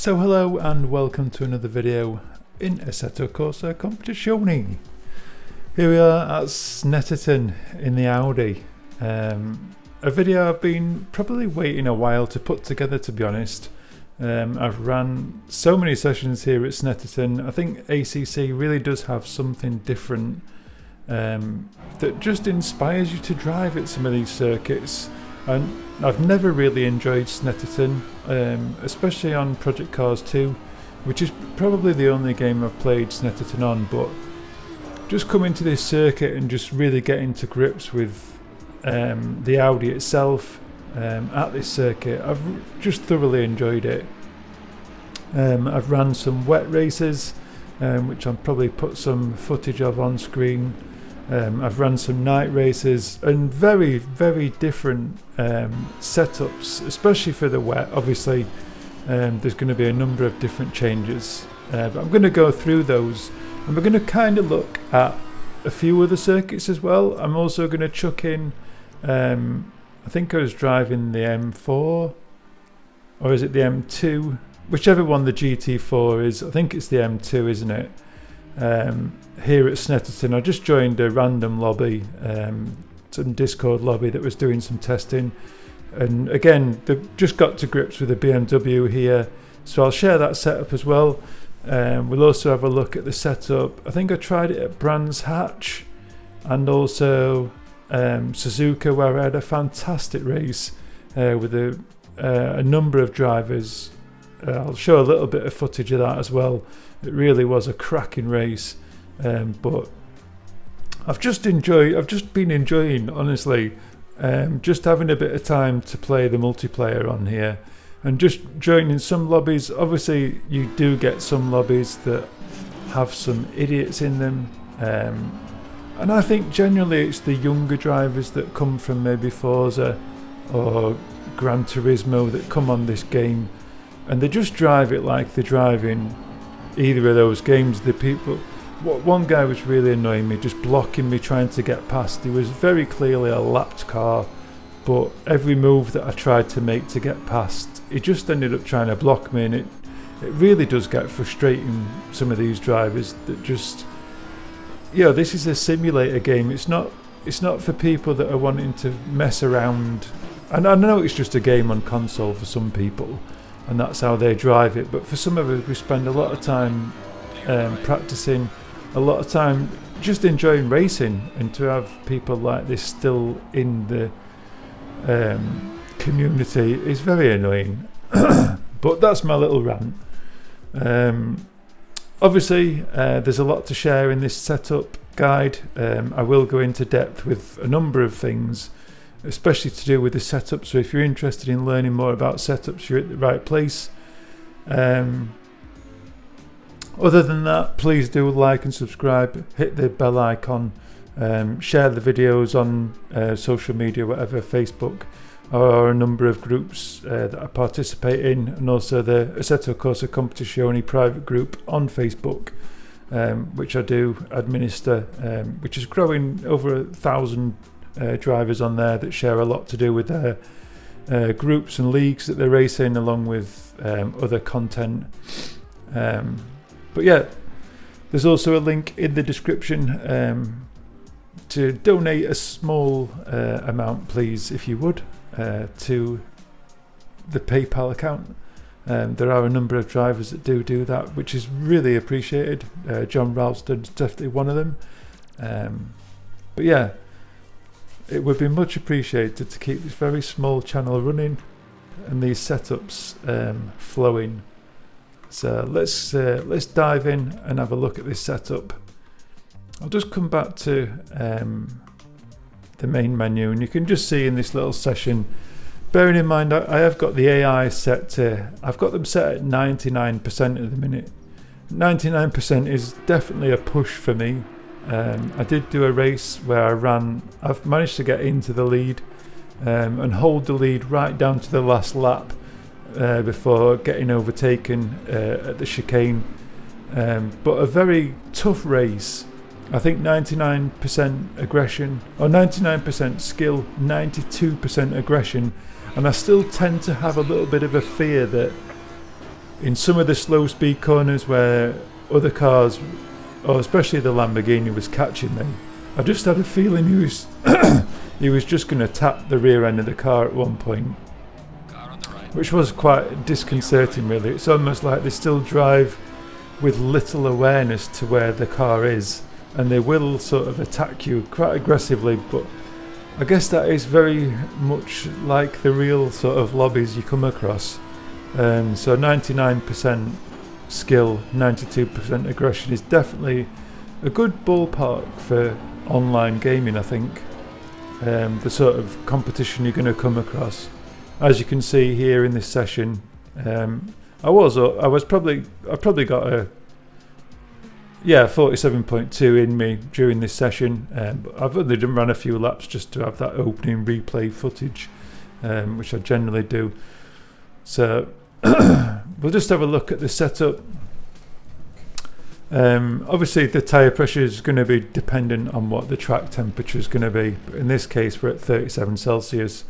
So hello and welcome to another video in Assetto Corsa Competizione. Here we are at Snetterton in the Audi. A video I've been probably waiting a while to put together, to be honest. I've ran so many sessions here at Snetterton. I think ACC really does have something different that just inspires you to drive at some of these circuits. And I've never really enjoyed Snetterton, especially on Project Cars 2, which is probably the only game I've played Snetterton on, but just coming to this circuit and just really getting to grips with the Audi itself at this circuit, I've just thoroughly enjoyed it. I've ran some wet races, which I'll probably put some footage of on screen. I've run some night races and very, very different setups, especially for the wet. Obviously, there's going to be a number of different changes, but I'm going to go through those, and we're going to kind of look at a few other circuits as well. I'm also going to chuck in, I think I was driving the M4, or is it the M2? Whichever one the GT4 is. I think it's the M2, isn't it? Here at Snetterton, I just joined a random lobby, some Discord lobby that was doing some testing, and again they've just got to grips with the BMW here, so I'll share that setup as well. We'll also have a look at the setup. I think I tried it at Brands Hatch and also Suzuka, where I had a fantastic race with a number of drivers. I'll show a little bit of footage of that as well. It really was a cracking race, but I've just been enjoying, honestly, just having a bit of time to play the multiplayer on here and just joining some lobbies. Obviously you do get some lobbies that have some idiots in them, and I think generally it's the younger drivers that come from maybe Forza or Gran Turismo that come on this game, and they just drive it like they're driving either of those games. The people, one guy was really annoying me, just blocking me trying to get past. He was very clearly a lapped car, but every move that I tried to make to get past, he just ended up trying to block me, and it really does get frustrating, some of these drivers that just, this is a simulator game. It's not for people that are wanting to mess around, and I know it's just a game on console for some people and that's how they drive it, but for some of us we spend a lot of time practicing, a lot of time just enjoying racing, and to have people like this still in the community is very annoying. But that's my little rant. Obviously there's a lot to share in this setup guide. I will go into depth with a number of things, especially to do with the setup, so if you're interested in learning more about setups, you're at the right place. Other than that, please do like and subscribe, hit the bell icon, share the videos on social media, whatever, Facebook, or a number of groups that I participate in, and also the Assetto Corsa Competizione private group on Facebook, which I do administer, which is growing over 1,000 drivers on there that share a lot to do with their groups and leagues that they're racing, along with other content. But yeah, there's also a link in the description to donate a small amount, please, if you would, to the PayPal account. There are a number of drivers that do that, which is really appreciated. John Ralston's definitely one of them. But yeah, it would be much appreciated to keep this very small channel running and these setups flowing. So let's dive in and have a look at this setup. I'll just come back to the main menu, and you can just see in this little session, bearing in mind I have got the AI set to, I've got them set at 99% at the minute. 99% is definitely a push for me. I did do a race where I've managed to get into the lead and hold the lead right down to the last lap before getting overtaken at the chicane, but a very tough race. I think 99% aggression, or 99% skill, 92% aggression, and I still tend to have a little bit of a fear that in some of the slow speed corners where other cars, or especially the Lamborghini, was catching me, I just had a feeling he was he was just going to tap the rear end of the car at one point, which was quite disconcerting really. It's almost like they still drive with little awareness to where the car is, and they will sort of attack you quite aggressively, but I guess that is very much like the real sort of lobbies you come across. So 99% skill, 92% aggression is definitely a good ballpark for online gaming, I think. The sort of competition you're going to come across. As you can see here in this session, I probably got a 47.2 in me during this session. I've only ran a few laps just to have that opening replay footage, which I generally do. So we'll just have a look at the setup. Obviously the tyre pressure is going to be dependent on what the track temperature is going to be. But in this case we're at 37 Celsius.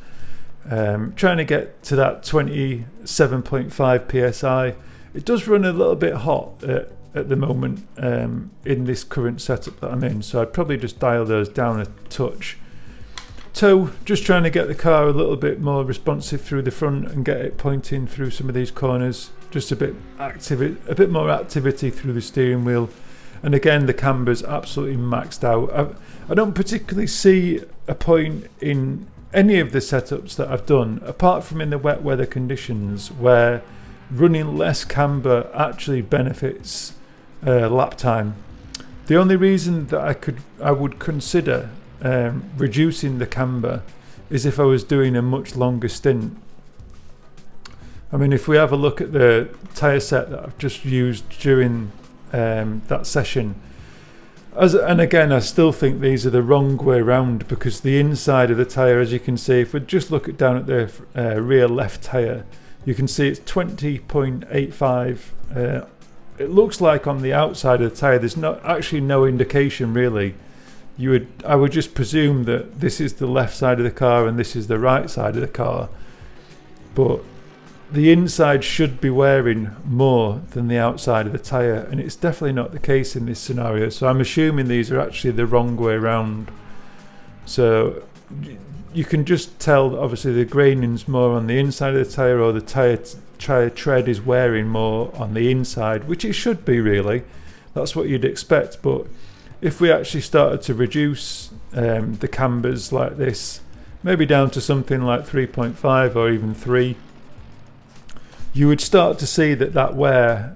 Trying to get to that 27.5 psi. It does run a little bit hot at the moment in this current setup that I'm in, so I'd probably just dial those down a touch. Toe, just trying to get the car a little bit more responsive through the front and get it pointing through some of these corners. Just a bit more activity through the steering wheel. And again, the camber's absolutely maxed out. I don't particularly see a point in any of the setups that I've done, apart from in the wet weather conditions, where running less camber actually benefits lap time. The only reason that I would consider reducing the camber is if I was doing a much longer stint. I mean, if we have a look at the tyre set that I've just used during that session, and again, I still think these are the wrong way round, because the inside of the tyre, as you can see, if we just look down at the rear left tyre, you can see it's 20.85. It looks like on the outside of the tyre there's actually no indication really. I would just presume that this is the left side of the car and this is the right side of the car, but the inside should be wearing more than the outside of the tyre, and it's definitely not the case in this scenario. So I'm assuming these are actually the wrong way round. So you can just tell that obviously the graining's more on the inside of the tyre, or the tyre tread is wearing more on the inside, which it should be really. That's what you'd expect. But if we actually started to reduce the cambers like this, maybe down to something like 3.5 or even 3, you would start to see that wear,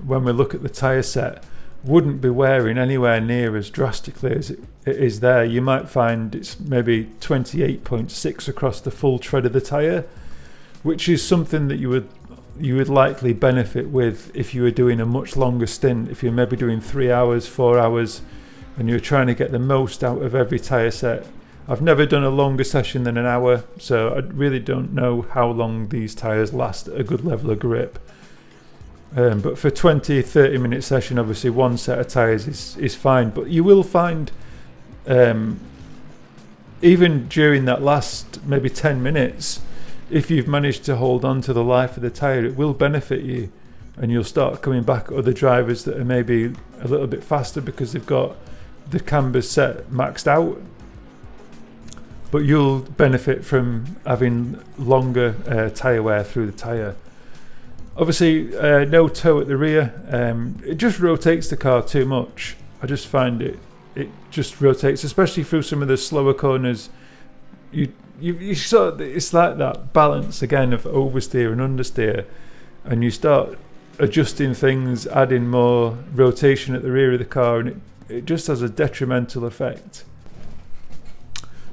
when we look at the tyre set, wouldn't be wearing anywhere near as drastically as it is there. You might find it's maybe 28.6 across the full tread of the tyre, which is something that you would likely benefit with if you were doing a much longer stint. If you're maybe doing 3 hours, 4 hours, and you're trying to get the most out of every tyre set. I've never done a longer session than an hour, so I really don't know how long these tyres last at a good level of grip. But for 20-30 minute session, obviously one set of tyres is fine. But you will find, even during that last maybe 10 minutes, if you've managed to hold on to the life of the tyre, it will benefit you, and you'll start coming back at other drivers that are maybe a little bit faster because they've got the camber set maxed out. But you'll benefit from having longer tyre wear through the tyre. Obviously, no toe at the rear. It just rotates the car too much. I just find it just rotates, especially through some of the slower corners. You sort of, it's like that balance again of oversteer and understeer, and you start adjusting things, adding more rotation at the rear of the car, and it just has a detrimental effect.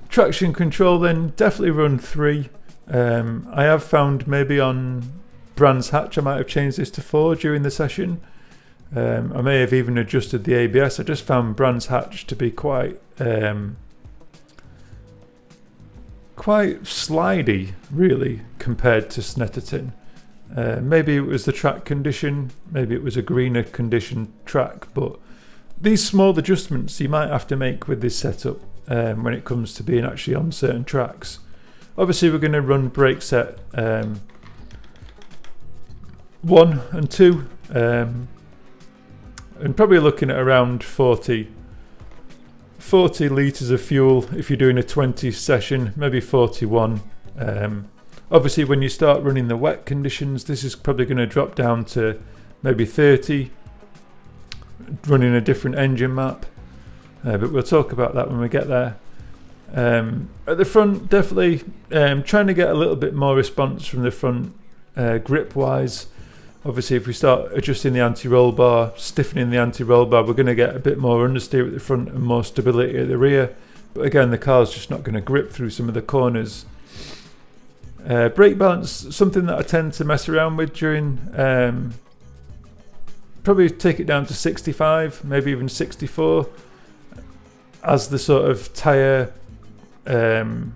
Traction control then, definitely run 3. I have found maybe on Brands Hatch I might have changed this to 4 during the session. I may have even adjusted the ABS. I just found Brands Hatch to be quite slidey really compared to Snetterton. Maybe it was the track condition, maybe it was a greener condition track, but these small adjustments you might have to make with this setup when it comes to being actually on certain tracks. Obviously we're going to run brake set 1 and 2, and probably looking at around 40 litres of fuel if you're doing a 20 session, maybe 41. Obviously when you start running the wet conditions, this is probably going to drop down to maybe 30, running a different engine map, but we'll talk about that when we get there. At the front, definitely trying to get a little bit more response from the front grip wise. Obviously if we start adjusting the anti-roll bar, stiffening the anti-roll bar, we're going to get a bit more understeer at the front and more stability at the rear, but again the car's just not going to grip through some of the corners. Brake balance, something that I tend to mess around with during, probably take it down to 65, maybe even 64, as the sort of tyre, the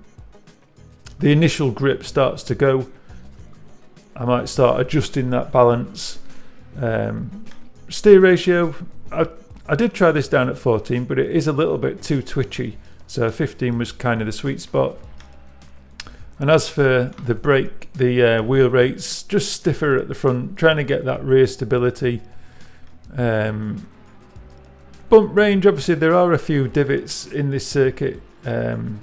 initial grip starts to go. I might start adjusting that balance. Steer ratio, I did try this down at 14, but it is a little bit too twitchy, so 15 was kind of the sweet spot. And as for the brake, the wheel rates, just stiffer at the front, trying to get that rear stability. Bump range, obviously there are a few divots in this circuit, and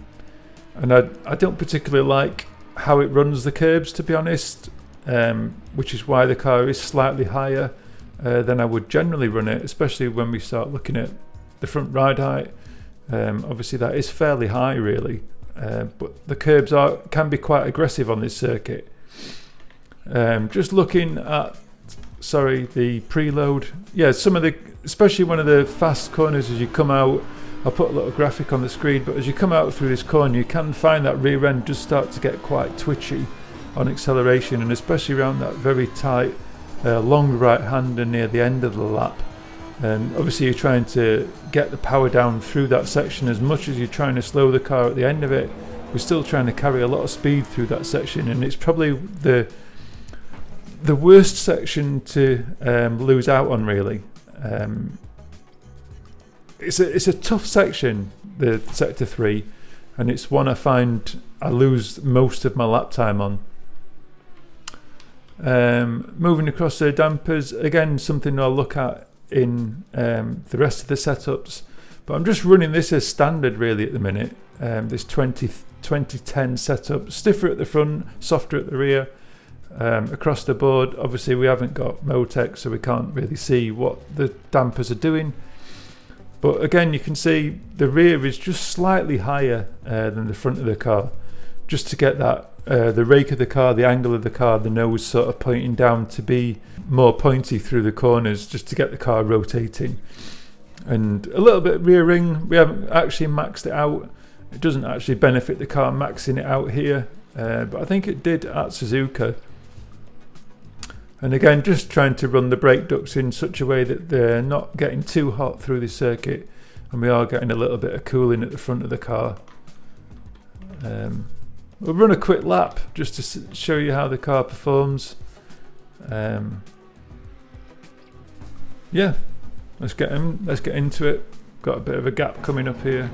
I don't particularly like how it runs the curbs, to be honest, which is why the car is slightly higher than I would generally run it, especially when we start looking at the front ride height. Obviously that is fairly high really, but the curbs can be quite aggressive on this circuit. Just looking at the preload, yeah, some of the, especially one of the fast corners as you come out, I'll put a little graphic on the screen, but as you come out through this corner you can find that rear end does start to get quite twitchy on acceleration, and especially around that very tight long right hander near the end of the lap. And obviously you're trying to get the power down through that section as much as you're trying to slow the car at the end of it. We're still trying to carry a lot of speed through that section, and it's probably the worst section to lose out on really. It's a tough section, the sector 3, and it's one I find I lose most of my lap time on. Moving across the dampers, again something I'll look at in the rest of the setups, but I'm just running this as standard really at the minute. This 2010 setup, stiffer at the front, softer at the rear. Across the board, obviously we haven't got Motec, so we can't really see what the dampers are doing, but again you can see the rear is just slightly higher than the front of the car, just to get that the rake of the car, the angle of the car, the nose sort of pointing down to be more pointy through the corners, just to get the car rotating. And a little bit rear ring, we haven't actually maxed it out. It doesn't actually benefit the car maxing it out here, but I think it did at Suzuka. And again, just trying to run the brake ducts in such a way that they're not getting too hot through the circuit, and we are getting a little bit of cooling at the front of the car. We'll run a quick lap just to show you how the car performs. Yeah, let's get into it. Got a bit of a gap coming up here.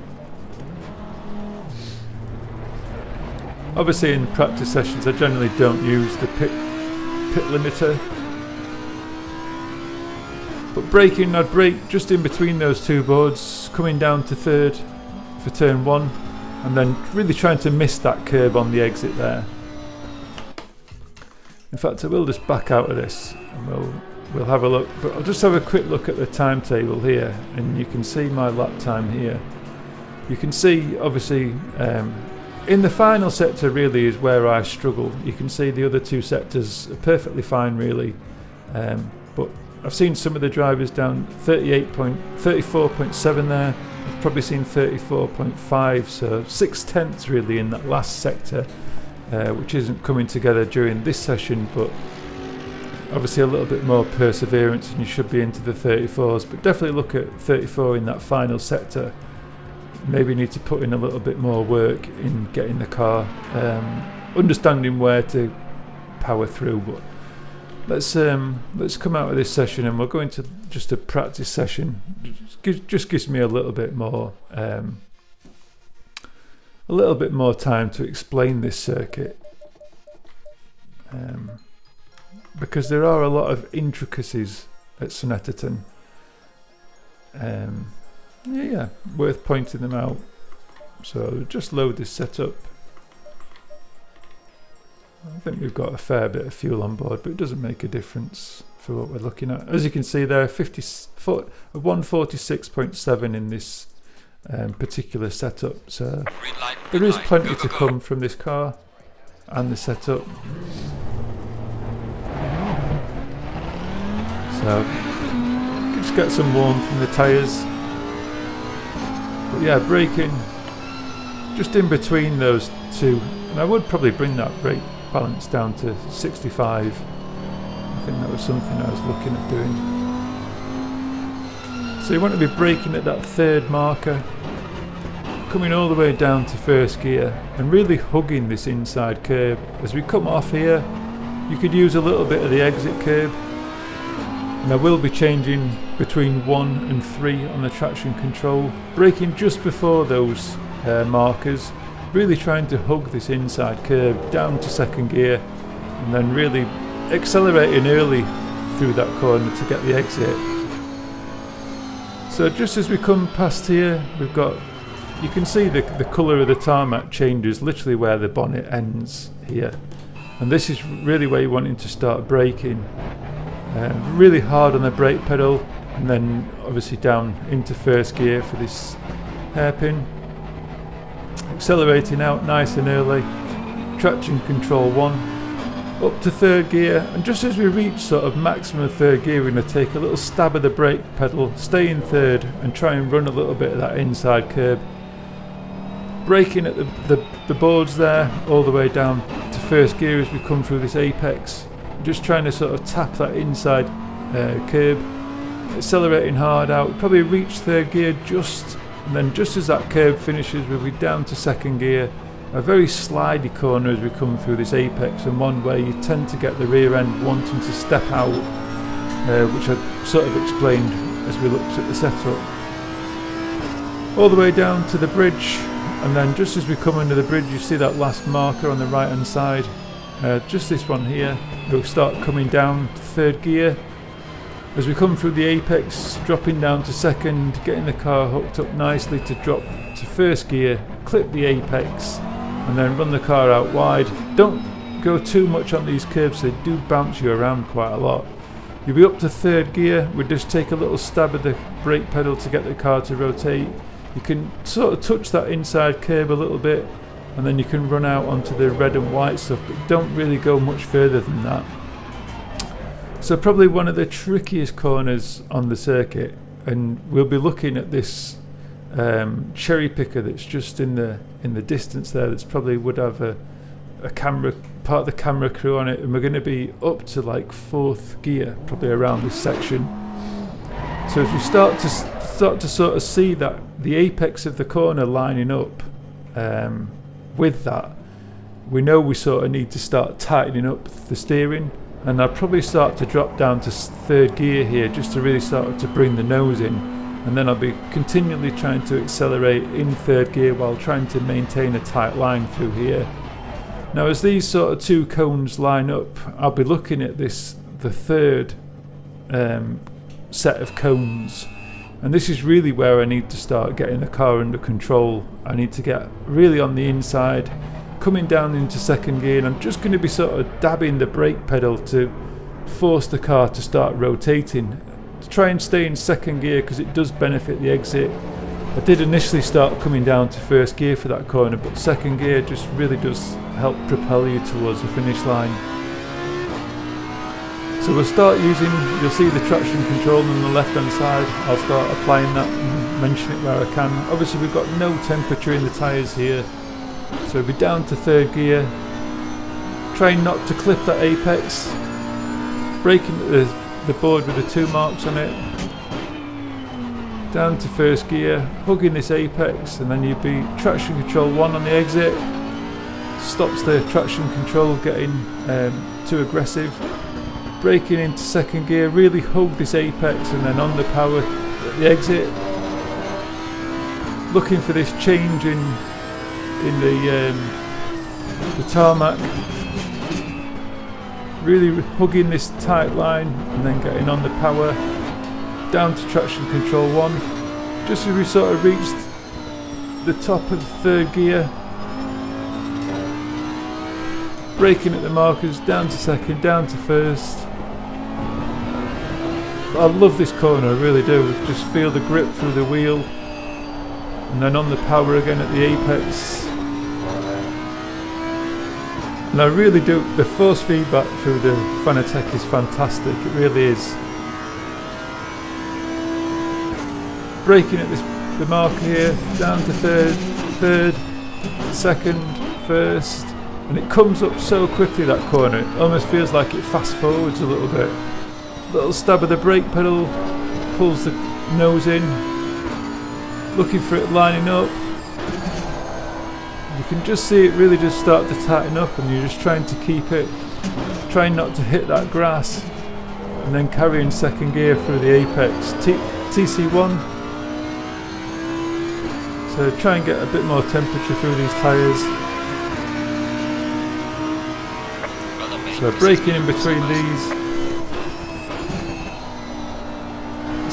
Obviously in practice sessions I generally don't use the pit limiter, but braking, I'd brake just in between those two boards, coming down to third for turn 1, and then really trying to miss that curb on the exit there. In fact, I will just back out of this and we'll have a look, but I'll just have a quick look at the timetable here, and you can see my lap time here. You can see obviously in the final sector really is where I struggle. You can see the other two sectors are perfectly fine really, but I've seen some of the drivers down 34.7 there. I've probably seen 34.5, so 6/10 really in that last sector, which isn't coming together during this session, but obviously a little bit more perseverance and you should be into the 34s, but definitely look at 34 in that final sector. Maybe need to put in a little bit more work in getting the car, understanding where to power through. But let's come out of this session and we'll go into just a practice session. Just gives me a little bit more time to explain this circuit. because there are a lot of intricacies at Snetterton. Yeah, worth pointing them out. So just load this setup. I think we've got a fair bit of fuel on board, but it doesn't make a difference for what we're looking at. As you can see there, 146.7 in this particular setup. So there is plenty to come from this car and the setup. So just get some warmth from the tyres. But yeah, braking just in between those two, and I would probably bring that brake balance down to 65. I think that was something I was looking at doing. So you want to be braking at that third marker, coming all the way down to first gear and really hugging this inside curb. As we come off here, you could use a little bit of the exit curb, and I will be changing between 1 and 3 on the traction control, braking just before those markers, really trying to hug this inside curb down to second gear, and then really accelerating early through that corner to get the exit. So just as we come past here, we've got, you can see the colour of the tarmac changes literally where the bonnet ends here, and this is really where you're wanting to start braking. Really hard on the brake pedal, and then obviously down into first gear for this hairpin. Accelerating out nice and early, traction control 1, up to third gear, and just as we reach sort of maximum third gear, we're going to take a little stab of the brake pedal, stay in third and try and run a little bit of that inside curb. Braking at the boards there all the way down to first gear as we come through this apex, just trying to sort of tap that inside curb, accelerating hard out, probably reach third gear just, and then just as that curb finishes we'll be down to second gear. A very slidey corner as we come through this apex, and one where you tend to get the rear end wanting to step out, which I sort of explained as we looked at the setup. All the way down to the bridge, and then just as we come under the bridge you see that last marker on the right hand side, just this one here. We'll start coming down to third gear. As we come through the apex, dropping down to second, getting the car hooked up nicely to drop to first gear, clip the apex, and then run the car out wide. Don't go too much on these curves, they do bounce you around quite a lot. You'll be up to third gear, we just take a little stab of the brake pedal to get the car to rotate. You can sort of touch that inside curb a little bit, and then you can run out onto the red and white stuff, but don't really go much further than that. So probably one of the trickiest corners on the circuit, and we'll be looking at this cherry picker that's just in the distance there, that's probably would have a camera, part of the camera crew on it, and we're going to be up to like fourth gear probably around this section. So as we start to sort of see that the apex of the corner lining up with that, we know we sort of need to start tightening up the steering, and I'll probably start to drop down to third gear here just to really start to bring the nose in, and then I'll be continually trying to accelerate in third gear while trying to maintain a tight line through here. Now as these sort of two cones line up, I'll be looking at the third set of cones, and this is really where I need to start getting the car under control. I need to get really on the inside, coming down into second gear, and I'm just going to be sort of dabbing the brake pedal to force the car to start rotating, to try and stay in second gear because it does benefit the exit. I did initially start coming down to first gear for that corner, but second gear just really does help propel you towards the finish line. So we'll start using, you'll see the traction control on the left hand side. I'll start applying that and mention it where I can. Obviously we've got no temperature in the tyres here, so we'll be down to third gear, trying not to clip that apex, braking the board with the 2 marks on it, down to first gear, hugging this apex, and then you'd be traction control 1 on the exit, stops the traction control getting too aggressive, braking into second gear, really hug this apex, and then on the power at the exit, looking for this change in the tarmac, really hugging this tight line and then getting on the power, down to traction control 1, just as we sort of reached the top of third gear, braking at the markers, down to second, down to first. But I love this corner, I really do. Just feel the grip through the wheel, and then on the power again at the apex. And I really do, the force feedback through the Fanatec is fantastic, it really is. Braking at the marker here, down to third, second, first, and it comes up so quickly, that corner. It almost feels like it fast forwards a little bit. Little stab of the brake pedal, pulls the nose in, looking for it lining up. You can just see it really just start to tighten up, and you're just trying to keep it, trying not to hit that grass, and then carrying second gear through the apex. TC1. So try and get a bit more temperature through these tyres. So braking in between these.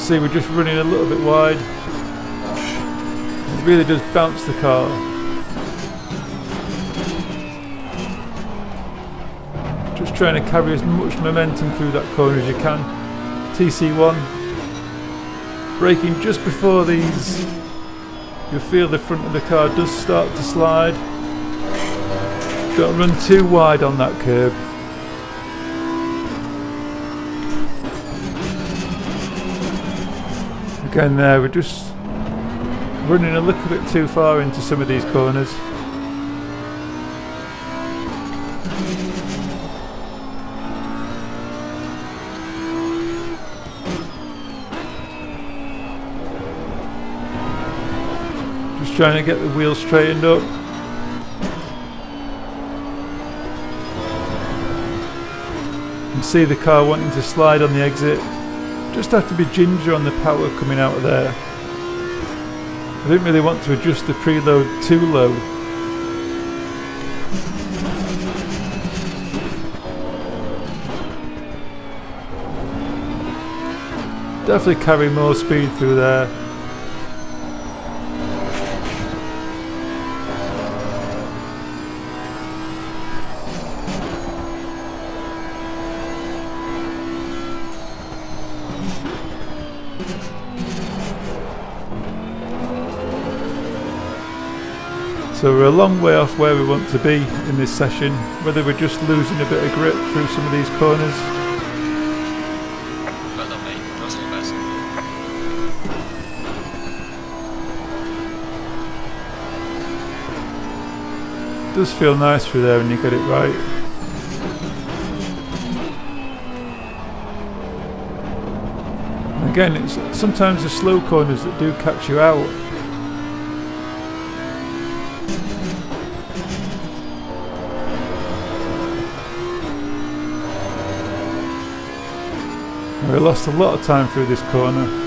See, we're just running a little bit wide. It really does bounce the car. Just trying to carry as much momentum through that corner as you can. TC1. Braking just before these. You'll feel the front of the car does start to slide. Don't run too wide on that curb. Again there, we're just running a little bit too far into some of these corners. Just trying to get the wheels straightened up. You can see the car wanting to slide on the exit. Just have to be ginger on the power coming out of there. I didn't really want to adjust the preload too low. Definitely carry more speed through there. So we're a long way off where we want to be in this session, whether we're just losing a bit of grip through some of these corners. Well done, mate. That's your best. It does feel nice through there when you get it right. And again, it's sometimes the slow corners that do catch you out. We lost a lot of time through this corner.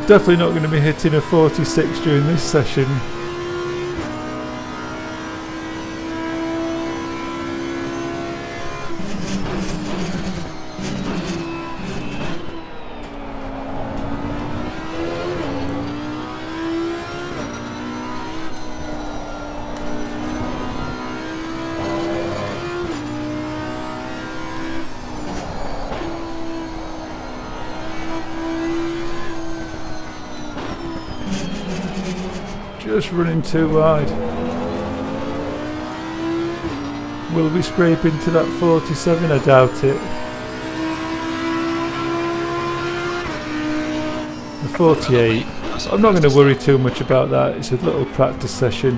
Definitely not going to be hitting a 46 during this session. Just running too wide. Will we scrape into that 47? I doubt it. The 48. I'm not going to worry too much about that. It's a little practice session,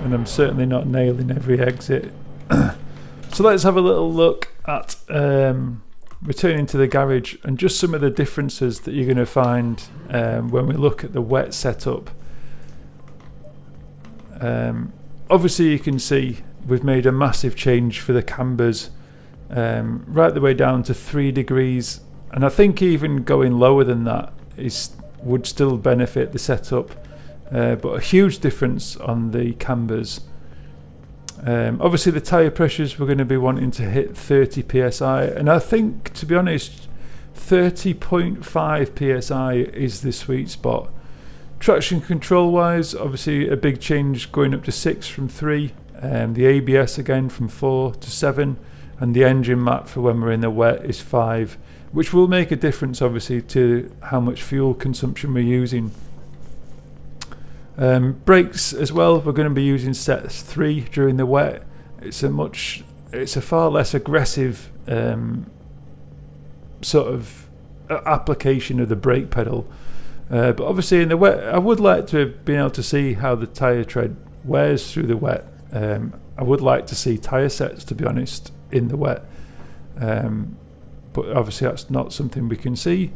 and I'm certainly not nailing every exit. It's So let's have a little look at returning to the garage and just some of the differences that you're going to find when we look at the wet setup. Obviously you can see we've made a massive change for the cambers, right the way down to 3 degrees, and I think even going lower than that would still benefit the setup, but a huge difference on the cambers. Obviously the tyre pressures we're going to be wanting to hit 30 psi, and I think, to be honest, 30.5 psi is the sweet spot. Traction control wise, obviously a big change going up to 6 from 3, the ABS again from 4 to 7, and the engine map for when we're in the wet is 5, which will make a difference obviously to how much fuel consumption we're using. Brakes as well, we're going to be using set 3 during the wet. It's a far less aggressive sort of application of the brake pedal. But obviously in the wet, I would like to have been able to see how the tyre tread wears through the wet. I would like to see tyre sets, to be honest, in the wet. But obviously that's not something we can see.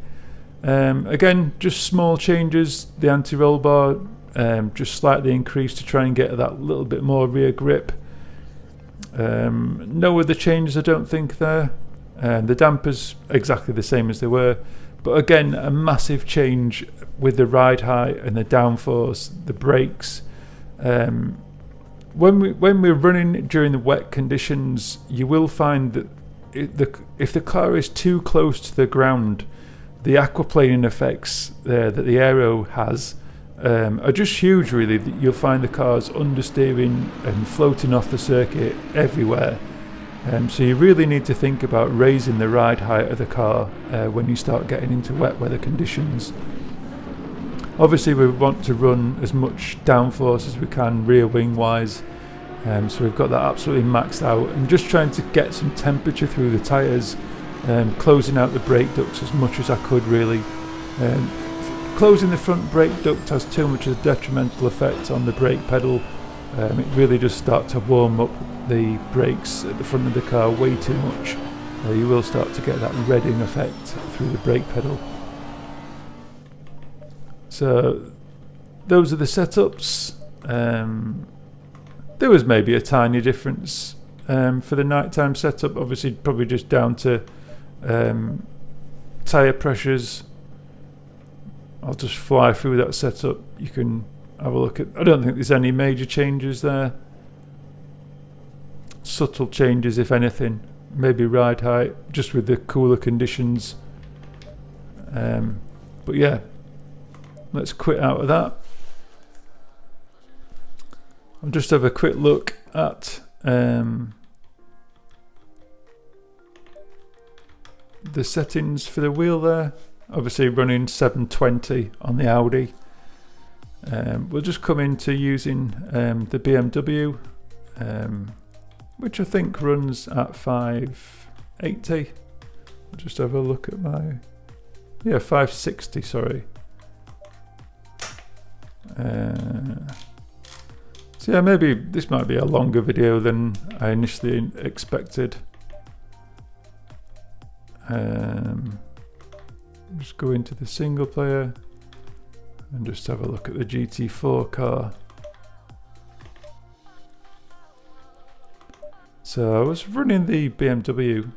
Again, just small changes. The anti-roll bar just slightly increased to try and get that little bit more rear grip. No other changes I don't think there. The dampers exactly the same as they were. But again, a massive change with the ride height and the downforce, the brakes. When we're running during the wet conditions, you will find that if the car is too close to the ground, the aquaplaning effects that the aero has are just huge, really. You'll find the cars understeering and floating off the circuit everywhere. So you really need to think about raising the ride height of the car when you start getting into wet weather conditions. Obviously we want to run as much downforce as we can rear wing wise, so we've got that absolutely maxed out, and just trying to get some temperature through the tyres, closing out the brake ducts as much as I could really. Closing the front brake duct has too much of a detrimental effect on the brake pedal. It really does start to warm up the brakes at the front of the car way too much. You will start to get that redding effect through the brake pedal. So those are the setups. There was maybe a tiny difference for the nighttime setup, obviously probably just down to tyre pressures. I'll just fly through that setup. You can have a look at. I don't think there's any major changes there. Subtle changes, if anything. Maybe ride height, just with the cooler conditions. But yeah, let's quit out of that. I'll just have a quick look at the settings for the wheel there. Obviously running 720 on the Audi. We'll just come into using the BMW, which I think runs at 580. I'll just have a look at my 560, sorry. So yeah, maybe this might be a longer video than I initially expected. Just go into the single player and just have a look at the GT4 car. So I was running the BMW,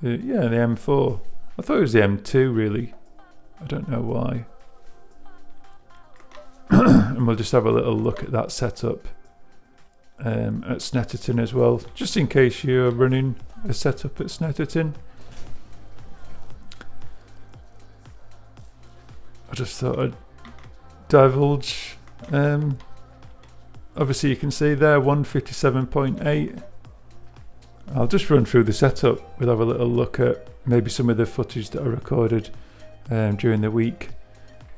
the M4. I thought it was the M2 really. I don't know why. And we'll just have a little look at that setup at Snetterton as well, just in case you're running a setup at Snetterton. I just thought I'd divulge. Obviously you can see there 157.8. I'll just run through the setup. We'll have a little look at maybe some of the footage that I recorded during the week.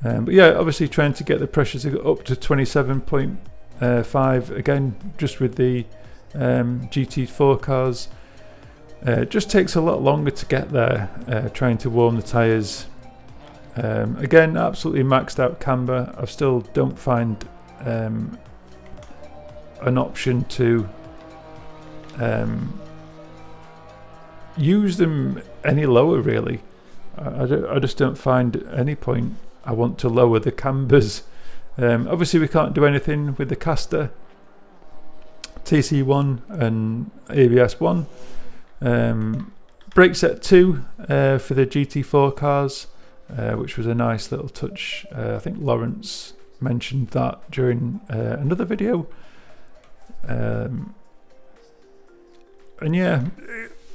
But yeah, obviously trying to get the pressures up to 27.5 again, just with the GT4 cars. Just takes a lot longer to get there, trying to warm the tyres. Again, absolutely maxed out camber. I still don't find an option to use them any lower really. I just don't find any point I want to lower the cambers. Obviously we can't do anything with the caster, TC1 and ABS 1. Brake set 2 for the GT4 cars, which was a nice little touch. I think Lawrence mentioned that during another video. And yeah,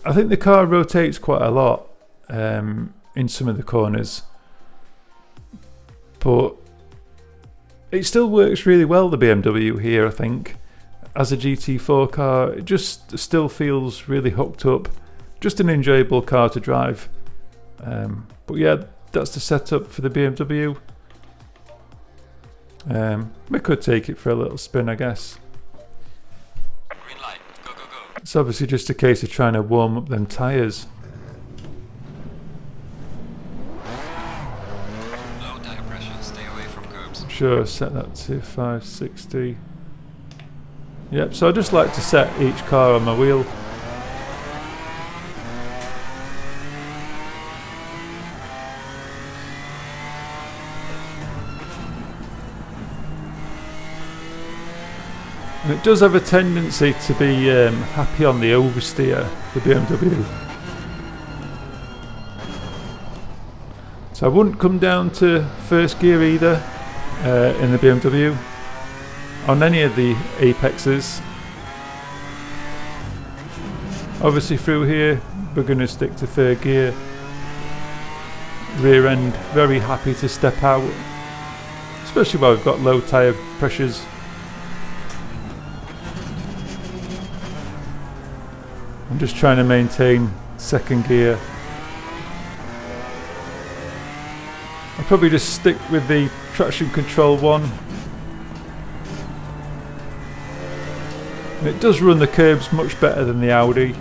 I think the car rotates quite a lot in some of the corners, but it still works really well, the BMW here. I think as a GT4 car, it just still feels really hooked up, just an enjoyable car to drive. But yeah, that's the setup for the BMW. We could take it for a little spin, I guess. Green light. Go, go, go. It's obviously just a case of trying to warm up them tyres. Low tire pressure. Stay away from curbs. Sure, set that to 560. Yep, so I just like to set each car on my wheel. And it does have a tendency to be happy on the oversteer, the BMW. So I wouldn't come down to first gear either in the BMW on any of the apexes. Obviously through here we're going to stick to third gear. Rear end very happy to step out, especially while we've got low tyre pressures. I'm just trying to maintain second gear. I'll probably just stick with the traction control one. And it does run the curbs much better than the Audi.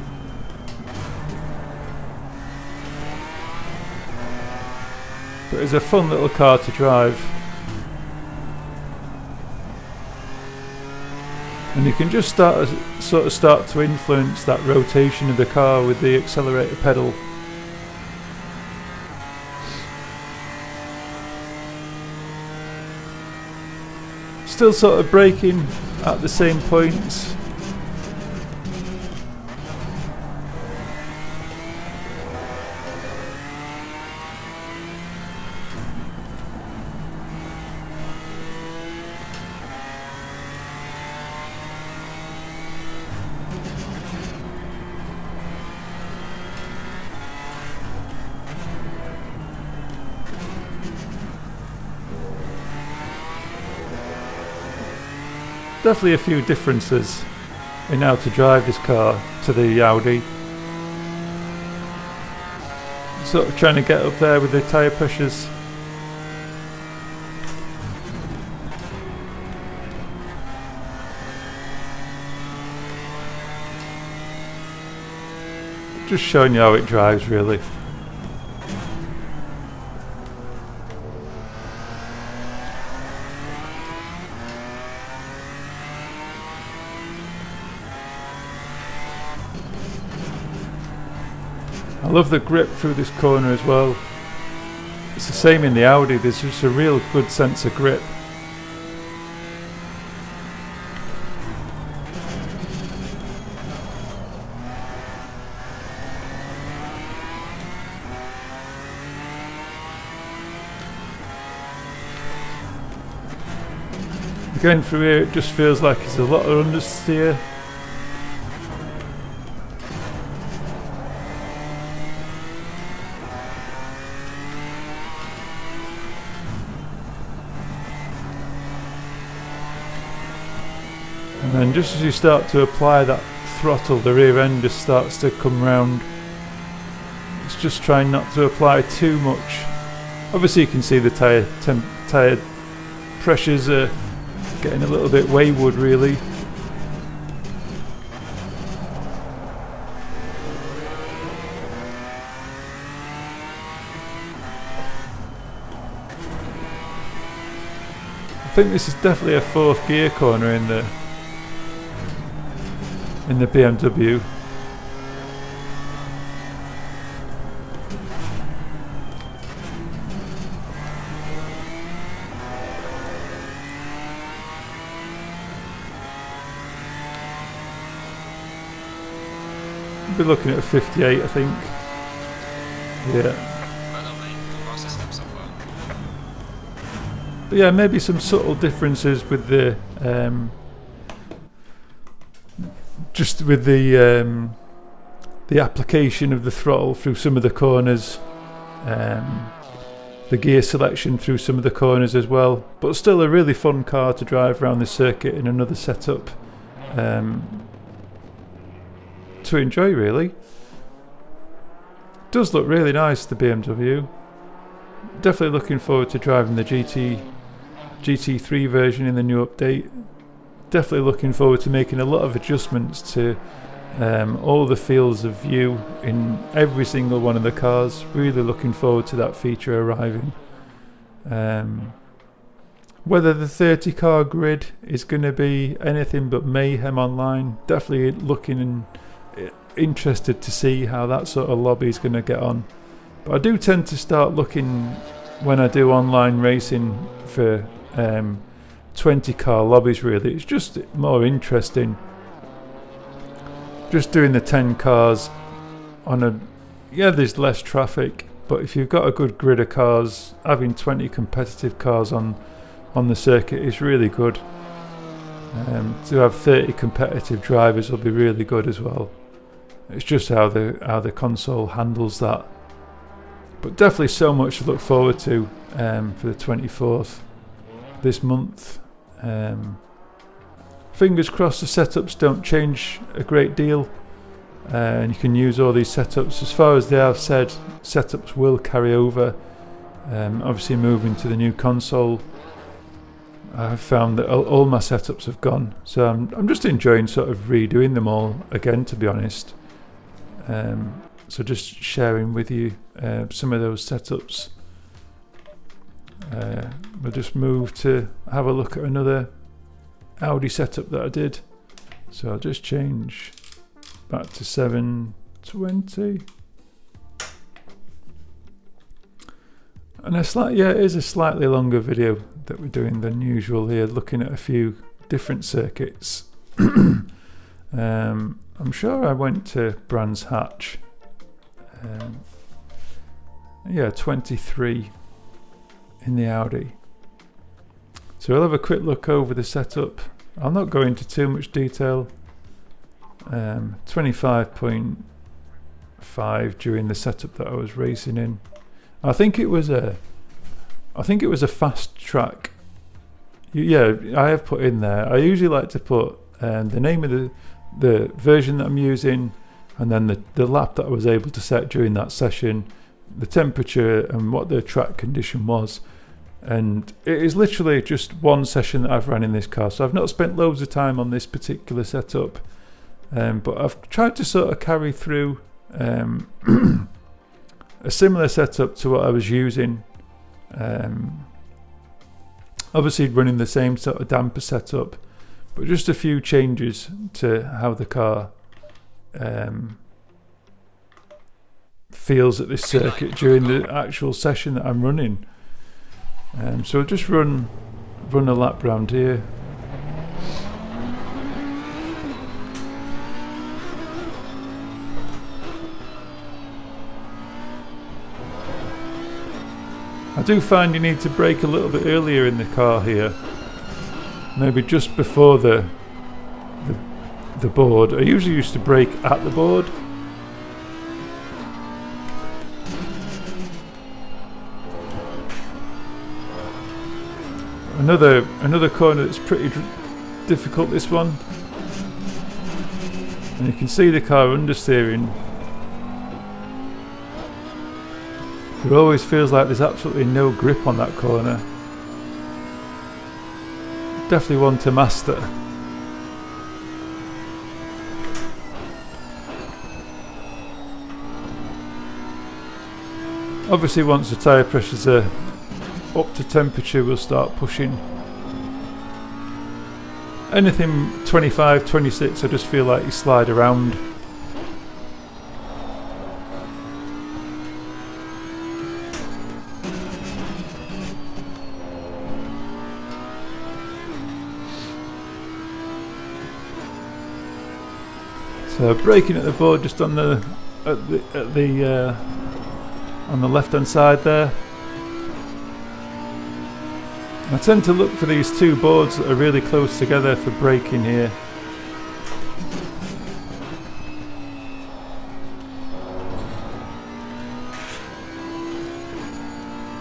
But it's a fun little car to drive. And you can just start to influence that rotation of the car with the accelerator pedal. Still sort of braking at the same points. Definitely a few differences in how to drive this car to the Audi. Sort of trying to get up there with the tyre pressures. Just showing you how it drives really. I love the grip through this corner as well. It's the same in the Audi, there's just a real good sense of grip. Going through here it just feels like it's a lot of understeer. And then just as you start to apply that throttle, the rear end just starts to come round. It's just trying not to apply too much. Obviously you can see the tyre pressures are getting a little bit wayward really. I think this is definitely a fourth gear corner in the BMW. We're looking at a 58, I think. Yeah. But yeah, maybe some subtle differences with the just with the application of the throttle through some of the corners, the gear selection through some of the corners as well. But still a really fun car to drive around the circuit in another setup to enjoy, really. Does look really nice, the BMW. Definitely looking forward to driving the GT3 version in the new update. Definitely looking forward to making a lot of adjustments to all the fields of view in every single one of the cars. Really looking forward to that feature arriving. Whether the 30 car grid is going to be anything but mayhem online, definitely looking and interested to see how that sort of lobby is going to get on. But I do tend to start looking when I do online racing for 20 car lobbies. Really, it's just more interesting just doing the 10 cars on a, yeah, there's less traffic, but if you've got a good grid of cars, having 20 competitive cars on the circuit is really good. To have 30 competitive drivers will be really good as well. It's just how the console handles that. But definitely so much to look forward to for the 24th this month. Fingers crossed the setups don't change a great deal, and you can use all these setups. As far as they have said, setups will carry over. Obviously moving to the new console, I've found that all my setups have gone, so I'm just enjoying sort of redoing them all again, to be honest. So just sharing with you some of those setups. We'll just move to have a look at another Audi setup that I did. So I'll just change back to 720. And it is a slightly longer video that we're doing than usual here, looking at a few different circuits. I'm sure I went to Brands Hatch. 23 in the Audi. So we'll have a quick look over the setup. I'll not go into too much detail. 25.5 during the setup that I was racing in. I think it was a fast track. Yeah, I have put in there. I usually like to put the name of the version that I'm using, and then the lap that I was able to set during that session, the temperature and what the track condition was. And it is literally just one session that I've ran in this car, so I've not spent loads of time on this particular setup, but I've tried to sort of carry through a similar setup to what I was using. Obviously running the same sort of damper setup, but just a few changes to how the car feels at this circuit during the actual session that I'm running. So I'll just run a lap round here. I do find you need to brake a little bit earlier in the car here, maybe just before the board. I usually used to brake at the board. Another corner that's pretty difficult, this one, and you can see the car understeering. It always feels like there's absolutely no grip on that corner. Definitely one to master. Obviously once the tyre pressures are up to temperature, we'll start pushing. Anything 25, 26, I just feel like you slide around. So braking at the board just on the on the left hand side there. I tend to look for these two boards that are really close together for braking here.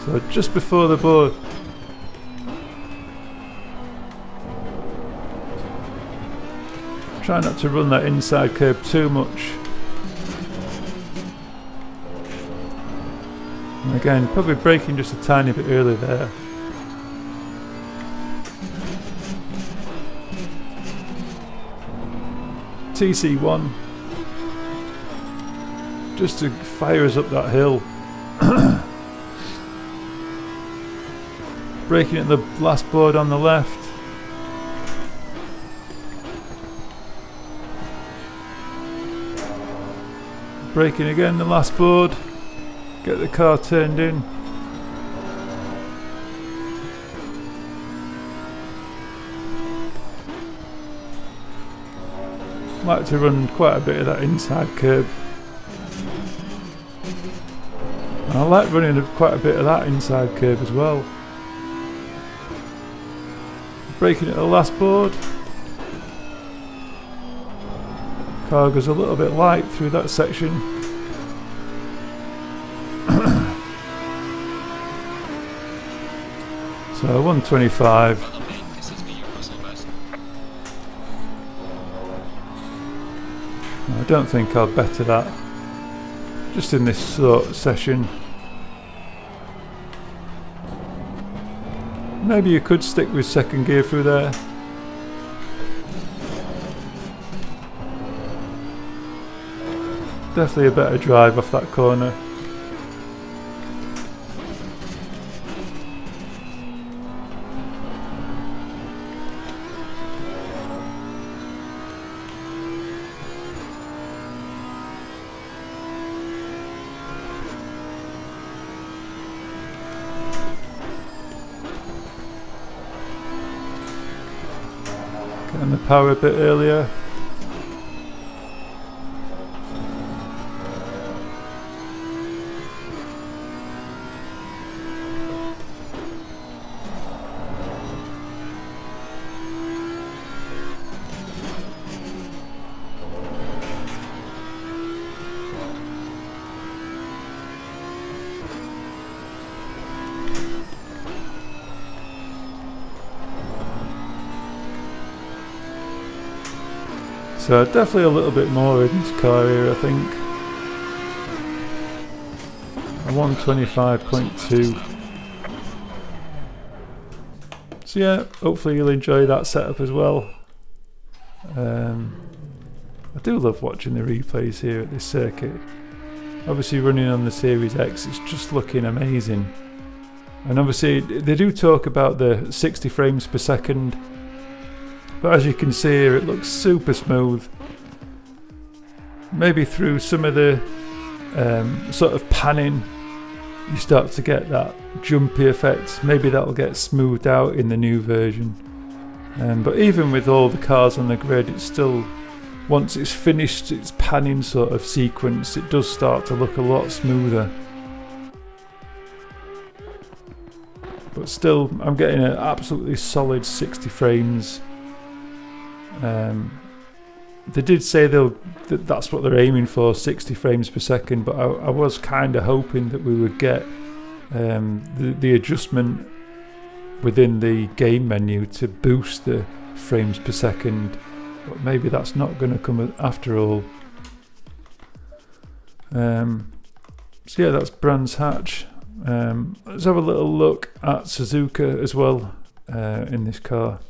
So just before the board. Try not to run that inside curb too much. And again, probably braking just a tiny bit early there. TC1 just to fire us up that hill. Braking at the last board on the left. Braking again the last board. Get the car turned in. Like to run quite a bit of that inside curb. And I like running quite a bit of that inside curb as well. Braking at the last board. Car goes a little bit light through that section. So 125. I don't think I'll better that just in this sort of session. Maybe you could stick with second gear through there. Definitely a better drive off that corner. Getting the power a bit earlier. So definitely a little bit more in this car here, I think. A 125.2. So yeah, hopefully you'll enjoy that setup as well. I do love watching the replays here at this circuit. Obviously running on the Series X, it's just looking amazing. And obviously they do talk about the 60 frames per second. But as you can see here, it looks super smooth. Maybe through some of the sort of panning, you start to get that jumpy effect. Maybe that'll get smoothed out in the new version. But even with all the cars on the grid, it's still, once it's finished its panning sort of sequence, it does start to look a lot smoother. But still, I'm getting an absolutely solid 60 frames. They did say that's what they're aiming for, 60 frames per second, but I was kind of hoping that we would get the adjustment within the game menu to boost the frames per second, but maybe that's not going to come after all. So yeah, that's Brands Hatch. Let's have a little look at Suzuka as well in this car.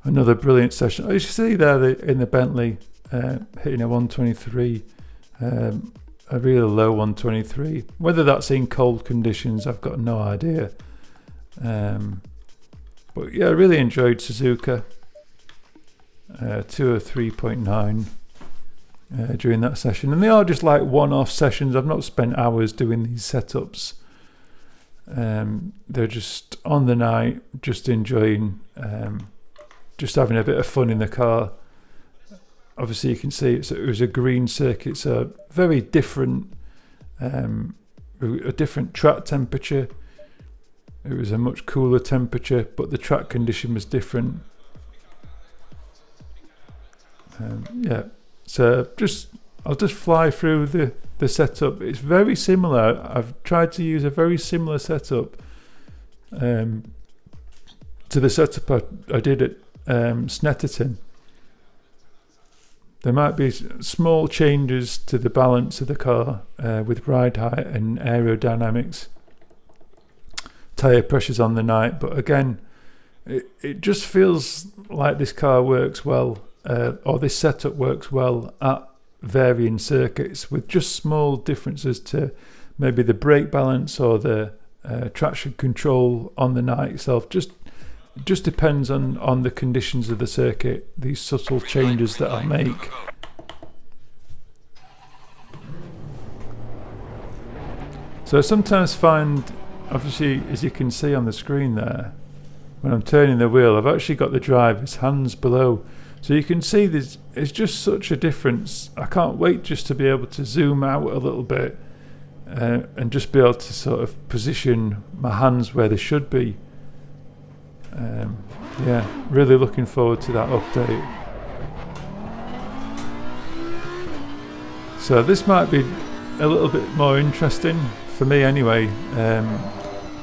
Another brilliant session. As you see there in the Bentley, hitting a 123, a really low 123. Whether that's in cold conditions, I've got no idea. But yeah, I really enjoyed Suzuka. 203.9 during that session. And they are just like one-off sessions. I've not spent hours doing these setups. They're just on the night, just enjoying... just having a bit of fun in the car. obviously you can see it was a green circuit, so very different, a different track temperature. It was a much cooler temperature, but the track condition was different. Yeah, so I'll just fly through the setup. It's very similar. I've tried to use a very similar setup to the setup I did at Snetterton. There might be small changes to the balance of the car with ride height and aerodynamics, tyre pressures on the night, but again, it just feels like this car works well, or this setup works well at varying circuits, with just small differences to maybe the brake balance or the traction control on the night itself. Just depends on the conditions of the circuit, these subtle changes that I'll make. So I sometimes find, obviously, as you can see on the screen there, when I'm turning the wheel, I've actually got the driver's hands below. So you can see it's just such a difference. I can't wait just to be able to zoom out a little bit and just be able to sort of position my hands where they should be. Yeah, really looking forward to that update. So this might be a little bit more interesting for me anyway.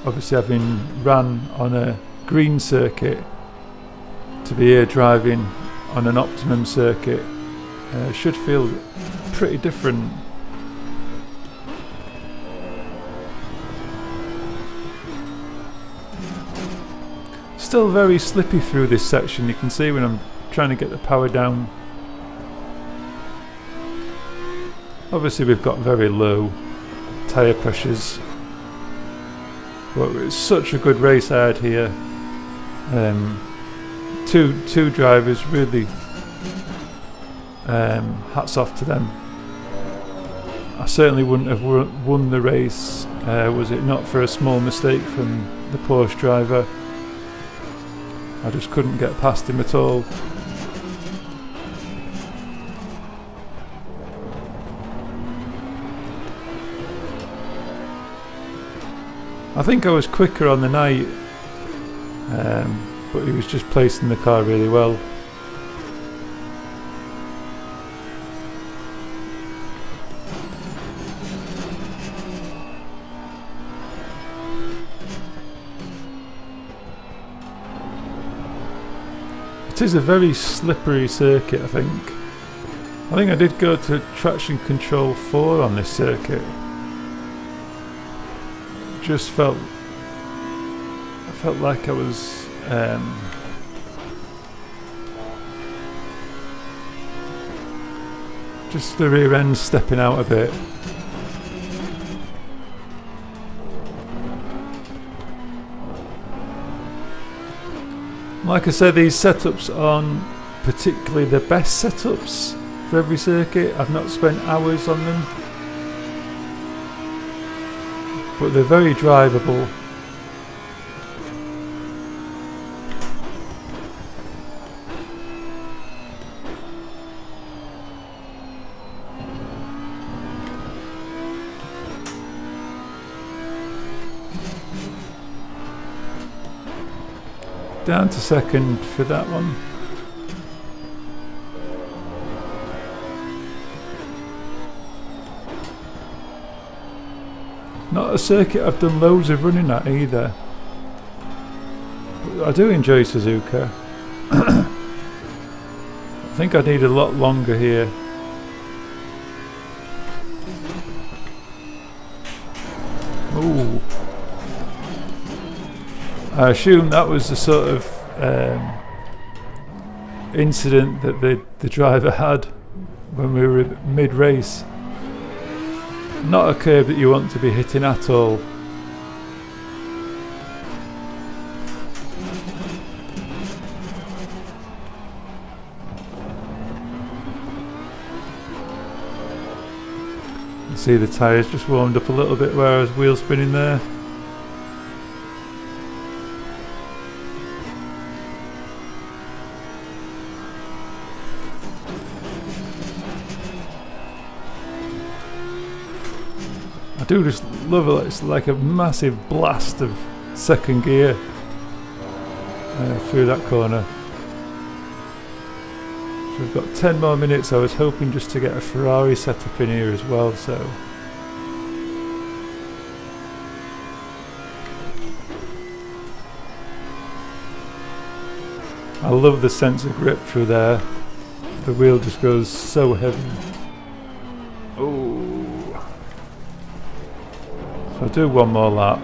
Obviously having ran on a green circuit, to be here driving on an optimum circuit should feel pretty different. Still very slippy through this section. You can see when I'm trying to get the power down. Obviously we've got very low tyre pressures, but it's such a good race I had here. Two drivers, really hats off to them. I certainly wouldn't have won the race was it not for a small mistake from the Porsche driver. I just couldn't get past him at all. I think I was quicker on the night, but he was just placing the car really well. It is a very slippery circuit, I think. I think I did go to traction control 4 on this circuit. Just I felt like I was just the rear end stepping out a bit. Like I said, these setups aren't particularly the best setups for every circuit. I've not spent hours on them, but they're very drivable. Down to second for that one. Not a circuit I've done loads of running at either. But I do enjoy Suzuka. I think I need a lot longer here. Ooh. I assume that was the sort of incident that the driver had when we were mid-race. Not a curb that you want to be hitting at all. You see the tyres just warmed up a little bit where I was wheel spinning there. do just love it. It's like a massive blast of second gear through that corner. So we've got 10 more minutes. I was hoping just to get a Ferrari setup in here as well, so I love the sense of grip through there. The wheel just goes so heavy. Oh, so I'll do one more lap.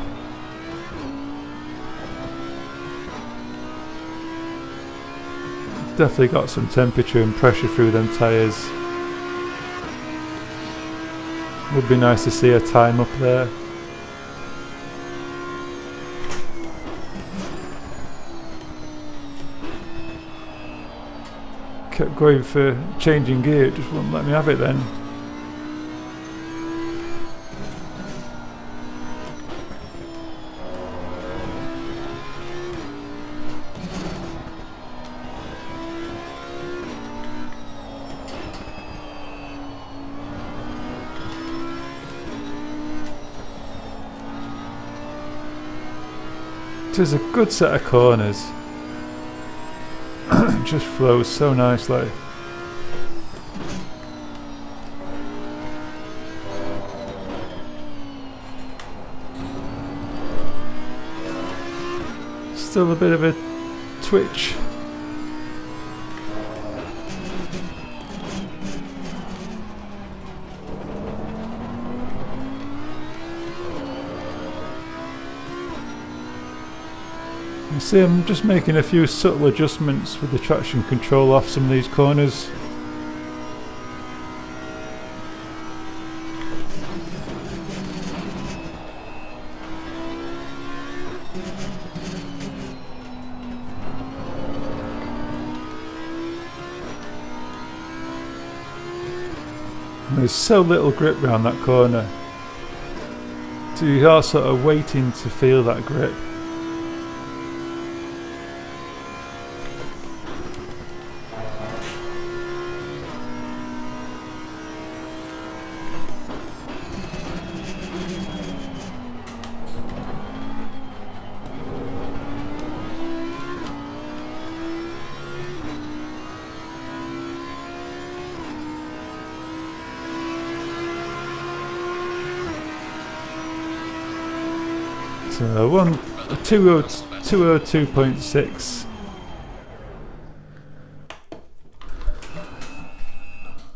Definitely got some temperature and pressure through them tyres. Would be nice to see a time up there. Kept going for changing gear, it just wouldn't let me have it then. It is a good set of corners. Just flows so nicely. Still a bit of a twitch. You see, I'm just making a few subtle adjustments with the traction control off some of these corners. And there's so little grip around that corner, so you are sort of waiting to feel that grip. So 202.6,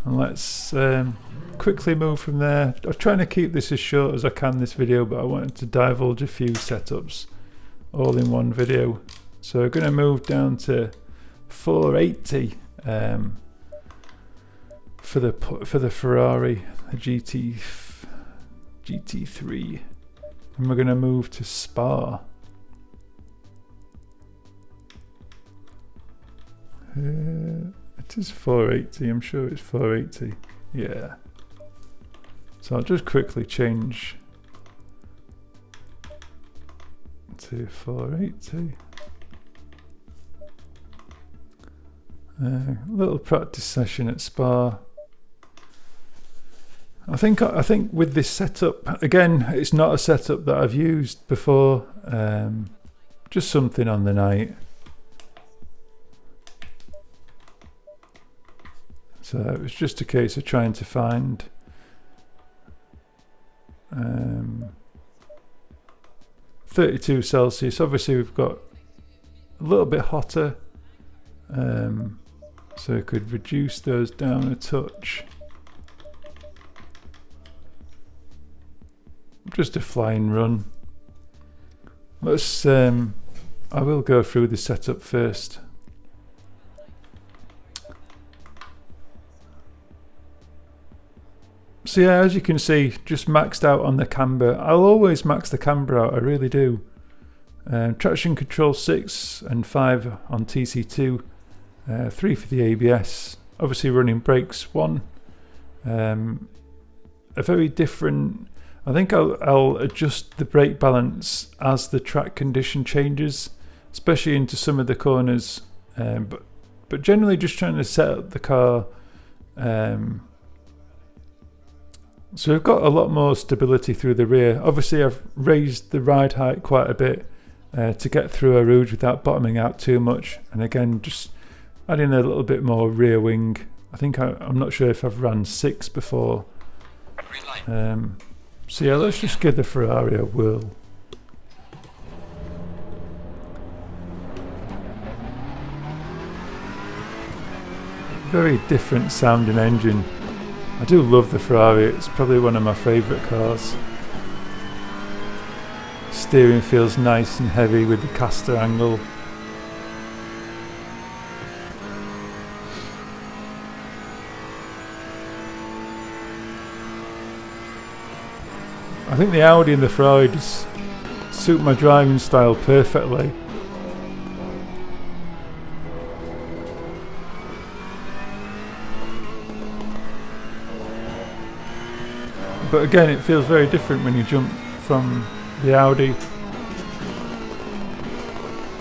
and let's quickly move from there. I'm trying to keep this as short as I can, this video, but I wanted to divulge a few setups all in one video. So we're going to move down to 480 for the Ferrari GT3. And we're going to move to Spa. It is 480, I'm sure it's 480. Yeah. So I'll just quickly change to 480. Little practice session at Spa. I think with this setup, again, it's not a setup that I've used before, just something on the night. So it was just a case of trying to find 32 Celsius. Obviously we've got a little bit hotter, so I could reduce those down a touch. Just a flying run. Let's I will go through the setup first. So yeah, as you can see, just maxed out on the camber. I'll always max the camber out, I really do. Traction control 6 and 5 on TC2, 3 for the ABS, obviously running brakes 1. A very different, I think I'll adjust the brake balance as the track condition changes, especially into some of the corners, but generally just trying to set up the car So we've got a lot more stability through the rear. Obviously I've raised the ride height quite a bit to get through a rouge without bottoming out too much, and again just adding a little bit more rear wing. I think I'm not sure if I've ran 6 before. Green light. So yeah, let's just give the Ferrari a whirl. Very different sounding engine. I do love the Ferrari, it's probably one of my favourite cars. Steering feels nice and heavy with the caster angle. I think the Audi and the Ferrari just suit my driving style perfectly. But again, it feels very different when you jump from the Audi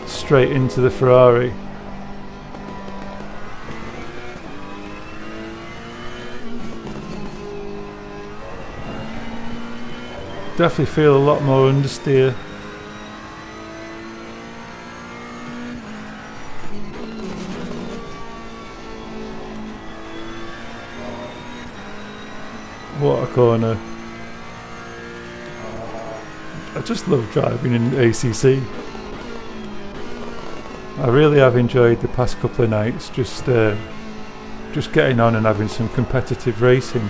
straight into the Ferrari. Definitely feel a lot more understeer. What a corner. I just love driving in ACC. I really have enjoyed the past couple of nights just getting on and having some competitive racing.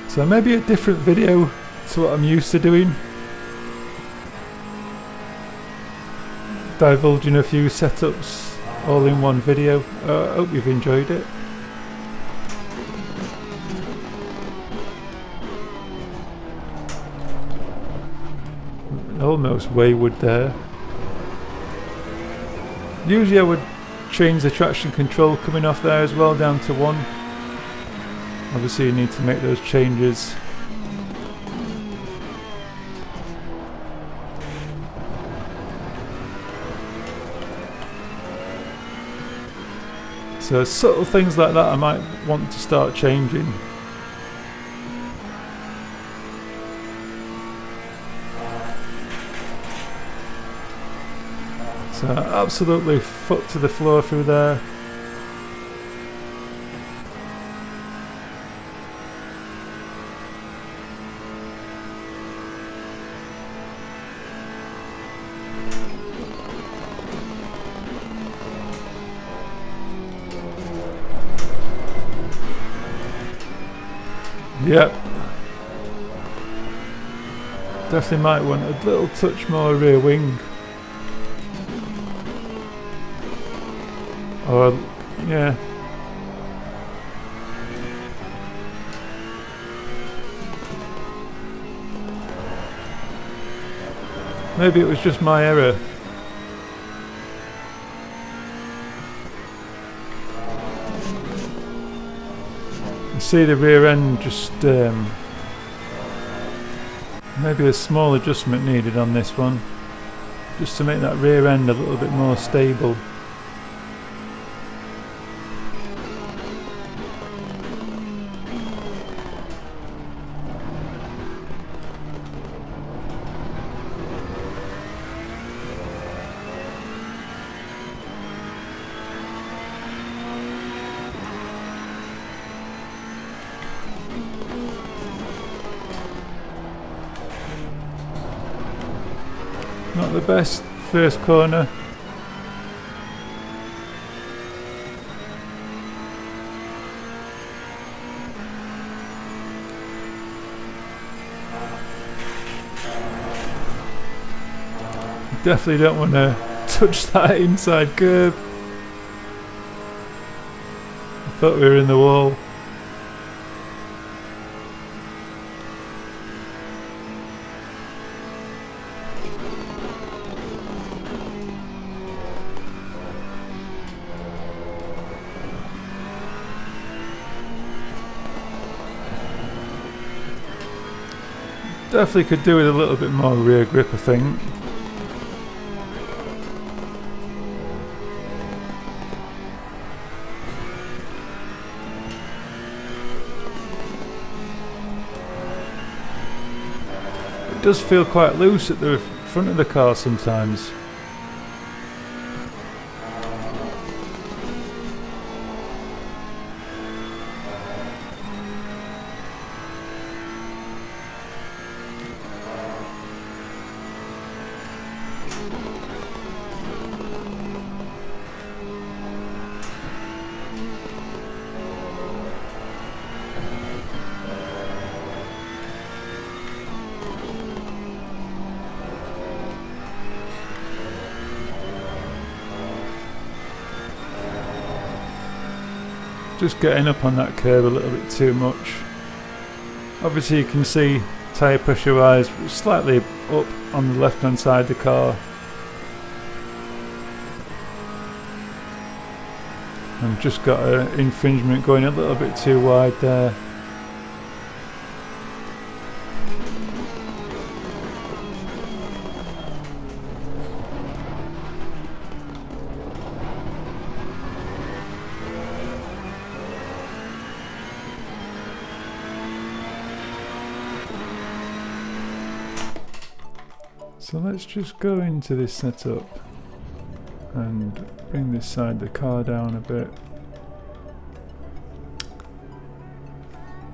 So maybe a different video to what I'm used to doing. Divulging a few setups all in one video. I hope you've enjoyed it. Almost wayward there. Usually I would change the traction control coming off there as well down to 1. Obviously you need to make those changes. So subtle things like that I might want to start changing. So absolutely foot to the floor through there. Yep. Definitely might want a little touch more rear wing. Or, yeah. Maybe it was just my error. See the rear end just maybe a small adjustment needed on this one just to make that rear end a little bit more stable. Not the best first corner. Definitely don't want to touch that inside curb. I thought we were in the wall. Definitely could do with a little bit more rear grip, I think. It does feel quite loose at the front of the car sometimes. Just getting up on that curb a little bit too much. Obviously you can see tyre pressure wise slightly up on the left hand side of the car. I've just got an infringement going a little bit too wide there. So let's just go into this setup and bring this side of the car down a bit.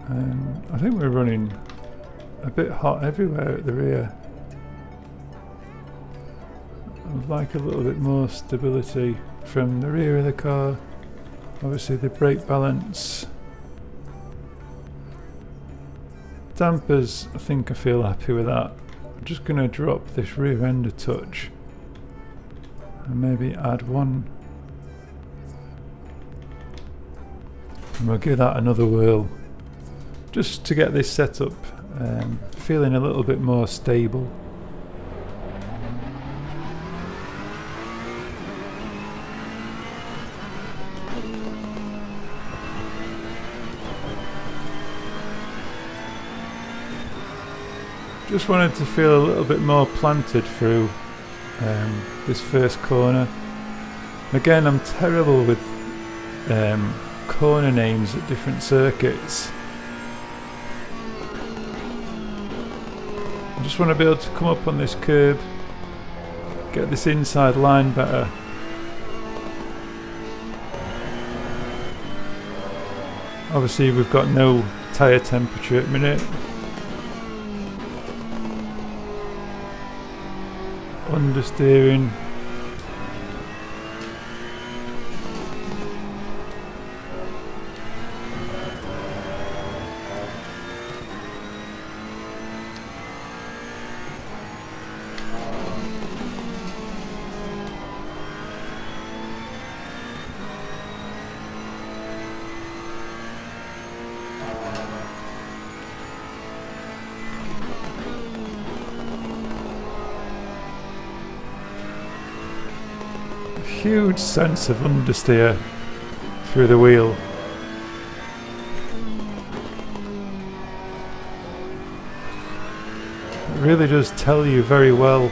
And I think we're running a bit hot everywhere at the rear. I'd like a little bit more stability from the rear of the car. Obviously the brake balance. Dampers, I think I feel happy with that. I'm just going to drop this rear end a touch and maybe add one, and we'll give that another whirl just to get this set up feeling a little bit more stable. Just wanted to feel a little bit more planted through this first corner. Again, I'm terrible with corner names at different circuits. I just want to be able to come up on this curb, get this inside line better. Obviously we've got no tyre temperature at the minute. Understeering. Huge sense of understeer through the wheel. It really does tell you very well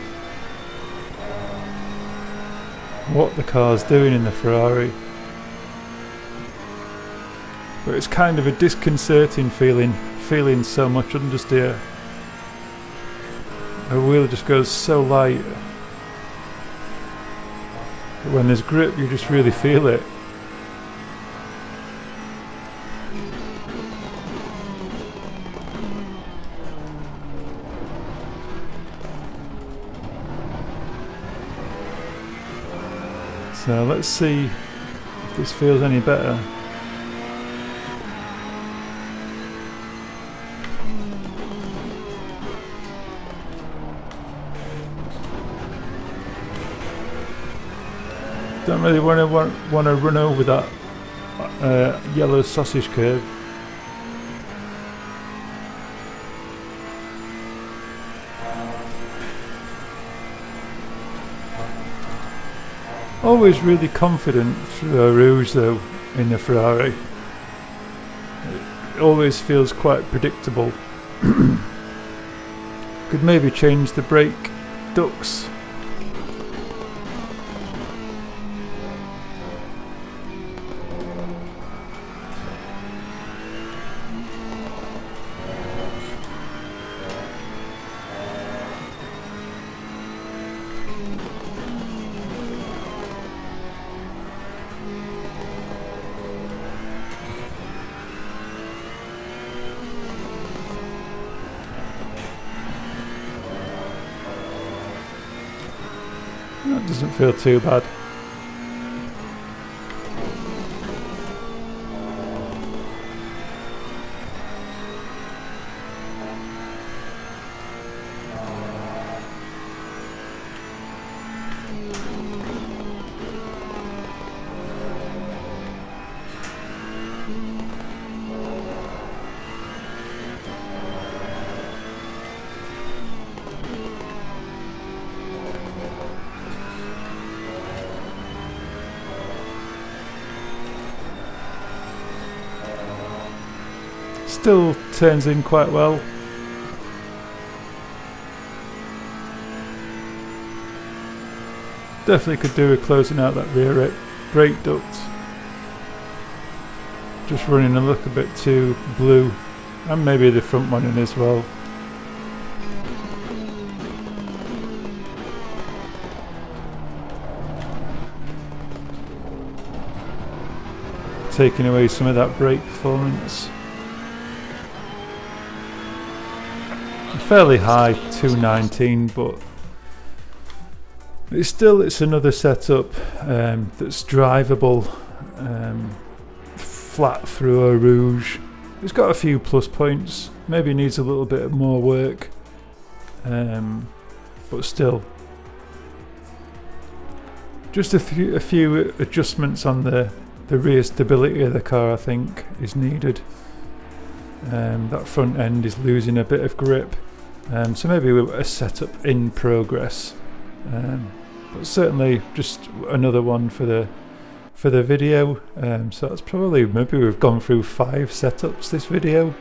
what the car's doing in the Ferrari. But it's kind of a disconcerting feeling so much understeer. The wheel just goes so light. But when there's grip, you just really feel it. So let's see if this feels any better. Don't really want to run over that yellow sausage curve. Always really confident through a Rouge though in the Ferrari. It always feels quite predictable. Could maybe change the brake ducts. That doesn't feel too bad. Still turns in quite well. Definitely could do with closing out that rear brake duct. Just running a look a bit too blue, and maybe the front one in as well. Taking away some of that brake performance. Fairly high, 219, but it's another setup that's drivable, flat through Eau Rouge. It's got a few plus points, maybe needs a little bit more work, but still. Just a few adjustments on the rear stability of the car I think is needed. That front end is losing a bit of grip. So maybe a setup in progress, but certainly just another one for the video. So that's probably, maybe we've gone through 5 setups this video.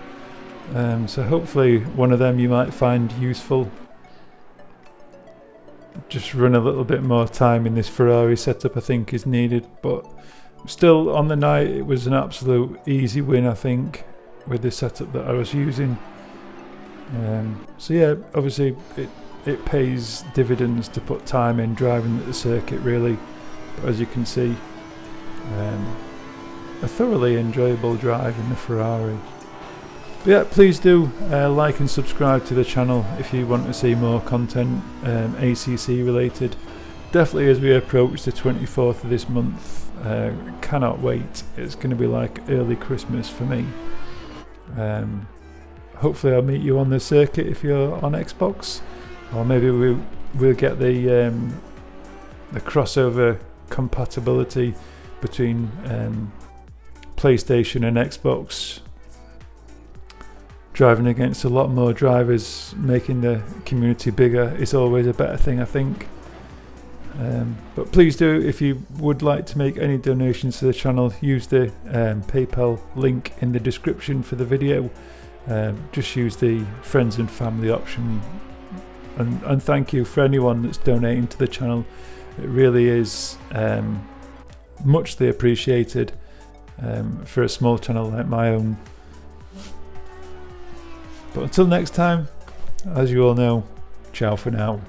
So hopefully one of them you might find useful. Just run a little bit more time in this Ferrari setup I think is needed, but still on the night it was an absolute easy win I think with the setup that I was using. So yeah, obviously it pays dividends to put time in driving the circuit really, but as you can see, a thoroughly enjoyable drive in the Ferrari. But yeah, please do like and subscribe to the channel if you want to see more content ACC related. Definitely as we approach the 24th of this month, cannot wait. It's going to be like early Christmas for me. Hopefully I'll meet you on the circuit if you're on Xbox, or maybe we'll get the crossover compatibility between PlayStation and Xbox. Driving against a lot more drivers, making the community bigger is always a better thing I think. But please do, if you would like to make any donations to the channel, use the PayPal link in the description for the video. Just use the friends and family option, and thank you for anyone that's donating to the channel. It really is muchly appreciated for a small channel like my own. But until next time, as you all know, ciao for now.